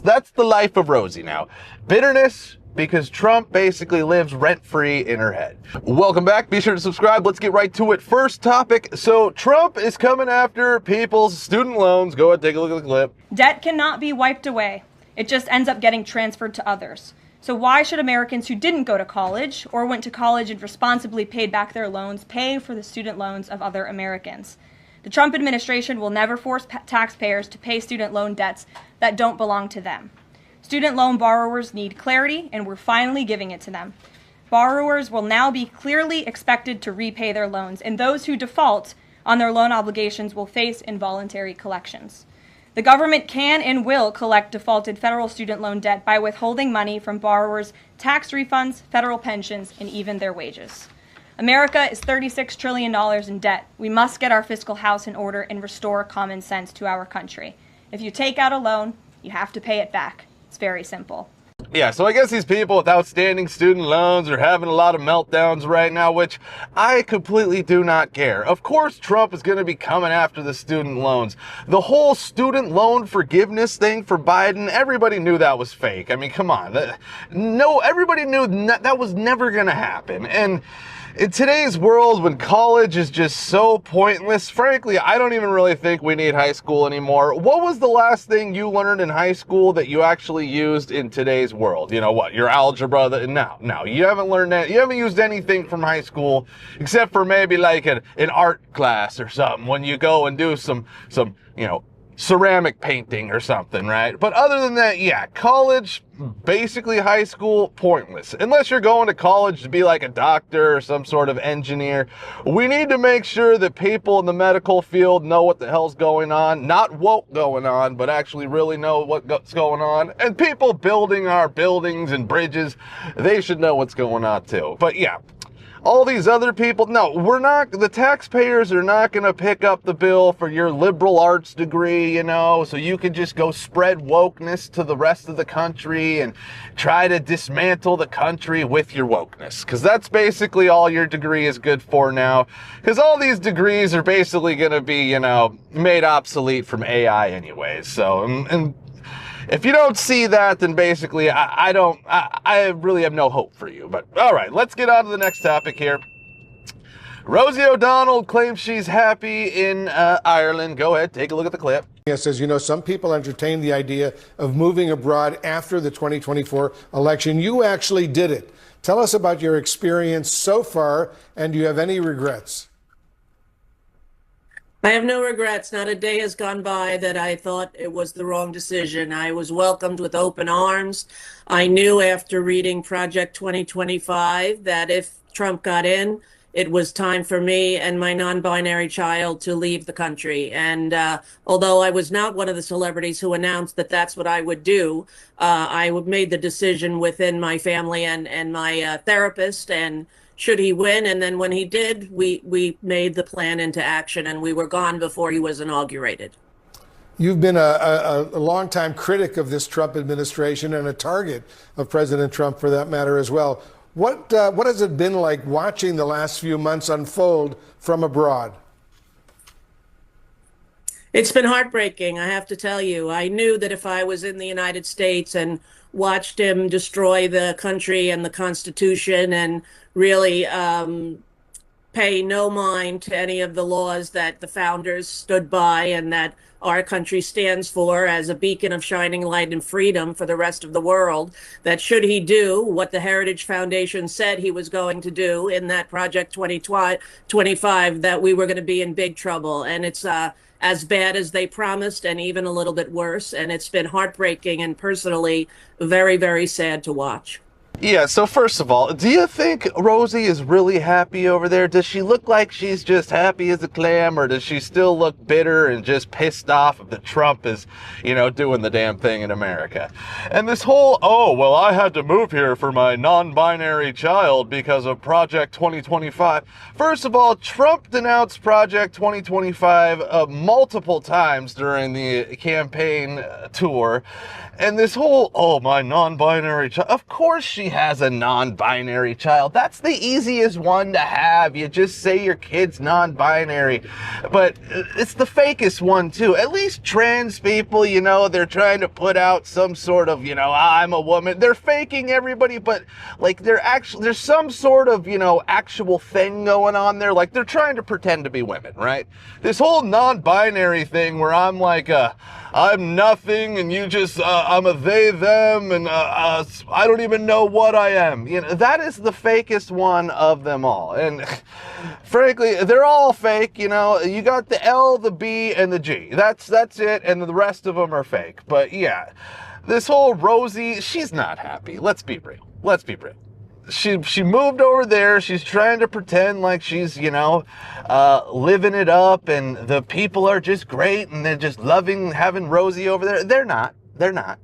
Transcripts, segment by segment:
That's the life of Rosie now. Bitterness because Trump basically lives rent-free in her head. Welcome back. Be sure to subscribe. Let's get right to it. First topic. So Trump is coming after people's student loans. Go ahead, take a look at the clip. Debt cannot be wiped away. It just ends up getting transferred to others. So why should Americans who didn't go to college or went to college and responsibly paid back their loans pay for the student loans of other Americans? The Trump administration will never force taxpayers to pay student loan debts that don't belong to them. Student loan borrowers need clarity, and we're finally giving it to them. Borrowers will now be clearly expected to repay their loans, and those who default on their loan obligations will face involuntary collections. The government can and will collect defaulted federal student loan debt by withholding money from borrowers' tax refunds, federal pensions, and even their wages. America is $36 trillion in debt. We must get our fiscal house in order and restore common sense to our country. If you take out a loan, you have to pay it back. It's very simple. Yeah, so I guess these people with outstanding student loans are having a lot of meltdowns right now, which I completely do not care. Of course, Trump is going to be coming after the student loans. The whole student loan forgiveness thing for Biden, everybody knew that was fake. I mean, come on. Everybody knew that was never going to happen. And in today's world, when college is just so pointless, frankly, I don't even really think we need high school anymore. What was the last thing you learned in high school that you actually used in today's world? You know what? Your algebra? No. You haven't learned that. You haven't used anything from high school except for maybe like an art class or something when you go and do some ceramic painting or something, right? But other than that, yeah, college, basically high school, pointless. Unless you're going to college to be like a doctor or some sort of engineer. We need to make sure that people in the medical field know what the hell's going on. Not woke going on, but actually really know what's going on. And people building our buildings and bridges, they should know what's going on too. But yeah, all these other people, no, the taxpayers are not going to pick up the bill for your liberal arts degree, so you can just go spread wokeness to the rest of the country and try to dismantle the country with your wokeness. Because that's basically all your degree is good for now. Because all these degrees are basically going to be, made obsolete from AI anyways. So, and if you don't see that, then basically I really have no hope for you. But all right, let's get on to the next topic here. Rosie O'Donnell claims she's happy in Ireland. Go ahead, take a look at the clip. Yes, as you know, some people entertain the idea of moving abroad after the 2024 election. You actually did it. Tell us about your experience so far, and do you have any regrets? I have no regrets. Not a day has gone by that I thought it was the wrong decision. I was welcomed with open arms. I knew after reading Project 2025 that if Trump got in, it was time for me and my non-binary child to leave the country. And although I was not one of the celebrities who announced that that's what I would do, I made the decision within my family and my therapist, and should he win, and then when he did, we made the plan into action, and we were gone before he was inaugurated. You've been a longtime critic of this Trump administration and a target of President Trump for that matter as well. What has it been like watching the last few months unfold from abroad? It's been heartbreaking, I have to tell you. I knew that if I was in the United States and watched him destroy the country and the Constitution and really pay no mind to any of the laws that the founders stood by and that our country stands for as a beacon of shining light and freedom for the rest of the world, that should he do what the Heritage Foundation said he was going to do in that Project 2025, that we were going to be in big trouble. And it's as bad as they promised and even a little bit worse. And it's been heartbreaking and personally very, very sad to watch. Yeah, so first of all, do you think Rosie is really happy over there? Does she look like she's just happy as a clam, or does she still look bitter and just pissed off that Trump is, doing the damn thing in America? And this whole, oh, well, I had to move here for my non-binary child because of Project 2025. First of all, Trump denounced Project 2025 multiple times during the campaign tour. And this whole, oh, my non-binary child, of course she she has a non-binary child. That's the easiest one to have. You just say your kid's non-binary. But it's the fakest one too. At least trans people, you know, they're trying to put out some sort of, you know, I'm a woman. They're faking everybody, but like there's some sort of, you know, actual thing going on there. Like they're trying to pretend to be women, right? This whole non-binary thing where I'm like, I'm nothing and you just, I'm a they, them, and I don't even know what I am. You know, that is the fakest one of them all. And frankly, they're all fake, you know. You got the L, the B, and the G. That's it, and the rest of them are fake. But yeah, this whole Rosie, she's not happy. Let's be real. Let's be real. She moved over there. She's trying to pretend like she's, you know, living it up, and the people are just great, and they're just loving having Rosie over there. They're not. They're not.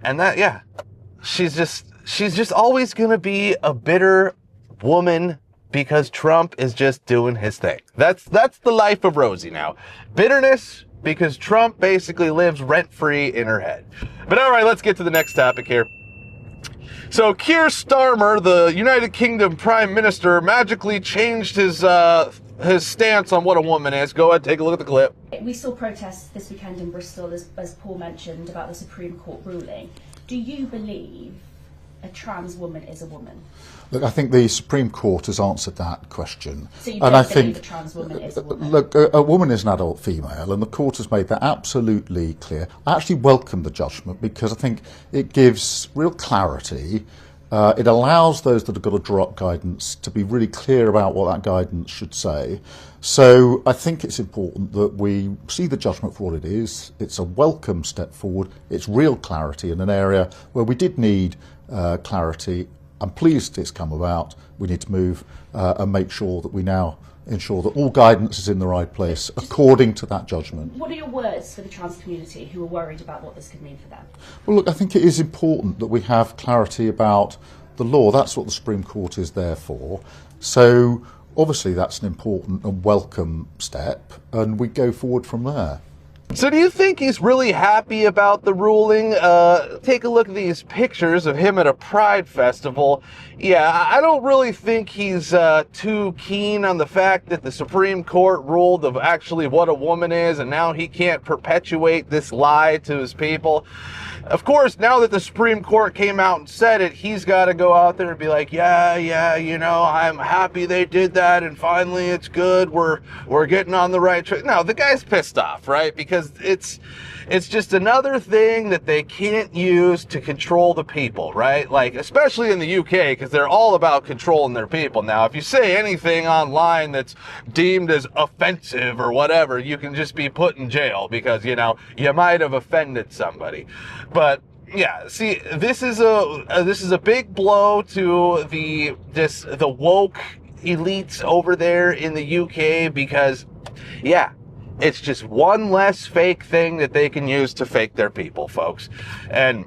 And that, yeah, she's just always gonna be a bitter woman because Trump is just doing his thing. That's the life of Rosie now. Bitterness because Trump basically lives rent-free in her head. But all right, let's get to the next topic here. So Kier Starmer, the United Kingdom Prime Minister, magically changed his stance on what a woman is. Go ahead, take a look at the clip. We saw protests this weekend in Bristol, as Paul mentioned, about the Supreme Court ruling. Do you believe a trans woman is a woman? Look, I think the Supreme Court has answered that question. So you don't believe a trans woman is a woman? Look, a woman is an adult female, and the court has made that absolutely clear. I actually welcome the judgment because I think it gives real clarity. It allows those that have got to draw up guidance to be really clear about what that guidance should say. So I think it's important that we see the judgment for what it is. It's a welcome step forward. It's real clarity in an area where we did need clarity. I'm pleased it's come about. We need to move and make sure that we now ensure that all guidance is in the right place according to that judgment. What are your words for the trans community who are worried about what this could mean for them? Well, look, I think it is important that we have clarity about the law. That's what the Supreme Court is there for. So obviously that's an important and welcome step, and we go forward from there. So do you think he's really happy about the ruling? Take a look at these pictures of him at a Pride festival. Yeah, I don't really think he's too keen on the fact that the Supreme Court ruled of actually what a woman is, and now he can't perpetuate this lie to his people. Of course, now that the Supreme Court came out and said it, he's got to go out there and be like, yeah, you know, I'm happy they did that, and finally it's good. We're getting on the right track. No, the guy's pissed off, right? Because it's just another thing that they can't use to control the people, right? Like, especially in the UK, because they're all about controlling their people. Now, if you say anything online that's deemed as offensive or whatever, you can just be put in jail because, you know, you might have offended somebody. But yeah, see, this is a big blow to the woke elites over there in the UK because, yeah, it's just one less fake thing that they can use to fake their people, folks. And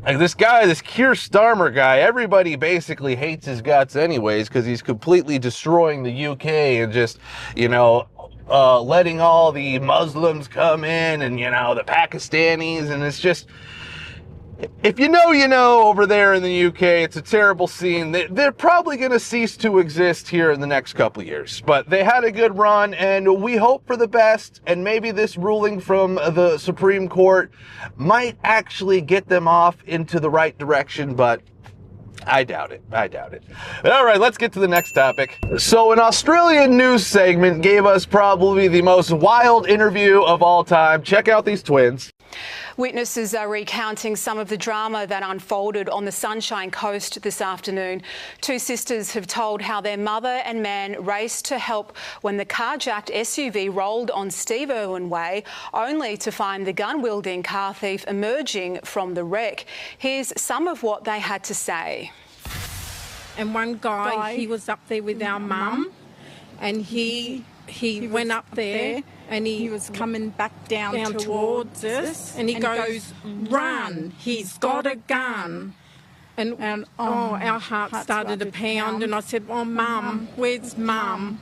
like this Kier Starmer guy, everybody basically hates his guts anyways because he's completely destroying the UK and just, you know, letting all the Muslims come in and, you know, the Pakistanis, and it's just, if you know, you know, over there in the UK, it's a terrible scene. They're probably going to cease to exist here in the next couple of years. But they had a good run, and we hope for the best. And maybe this ruling from the Supreme Court might actually get them off into the right direction, but I doubt it. But all right, let's get to the next topic. So an Australian news segment gave us probably the most wild interview of all time. Check out these twins. Witnesses are recounting some of the drama that unfolded on the Sunshine Coast this afternoon. Two sisters have told how their mother and man raced to help when the carjacked SUV rolled on Steve Irwin Way, only to find the gun-wielding car thief emerging from the wreck. Here's some of what they had to say. And one guy, he was up there with our mum, and he went up there and he was coming back down towards us, and he goes, "Run, he's got a gun." And our heart started to pound, and I said, "Oh, Mum, where's Mum?"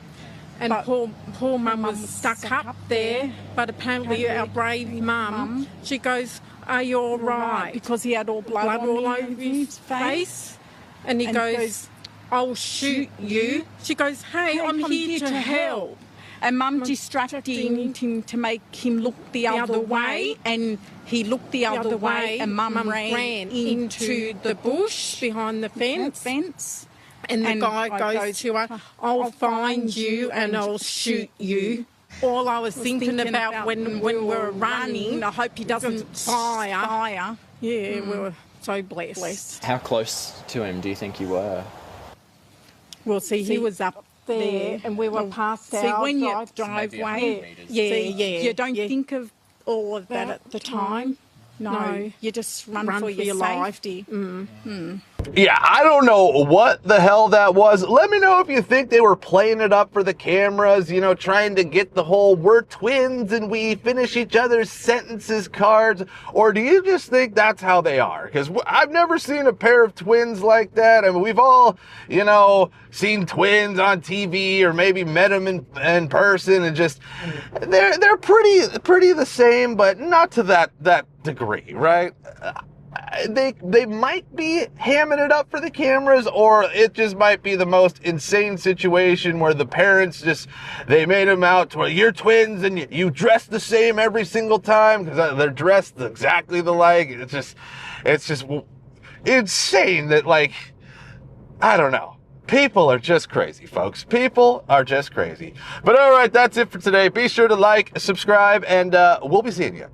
And poor Mum was stuck up there, but apparently our brave Mum, she goes, are you all right? Because he had all blood all over his face. And he goes, I'll shoot you. She goes, hey, I'm here to help. And Mum distracted him to make him look the other way, and he looked the other way, and Mum ran into the bush behind the fence. And the And guy goes to her, I'll find you and I'll shoot you. All I was thinking about when we were running, I hope he doesn't fire. Yeah, we were so blessed. How close to him do you think you were? Well, see, he was up there and we were past our when you driveway. You don't think of all of that at the time. No, you just run for your safety. Yeah, I don't know what the hell that was. Let me know if you think they were playing it up for the cameras, you know, trying to get the whole we're twins and we finish each other's sentences cards, or do you just think that's how they are? Because I've never seen a pair of twins like that. I mean, we've all, you know, seen twins on TV or maybe met them in person, and just they're pretty the same, but not to that degree, right? They might be hamming it up for the cameras, or it just might be the most insane situation where the parents they made them out to where you're twins and you dress the same every single time because they're dressed exactly alike. It's just insane that, like, I don't know. People are just crazy, folks. People are just crazy. But all right, that's it for today. Be sure to like, subscribe, and we'll be seeing you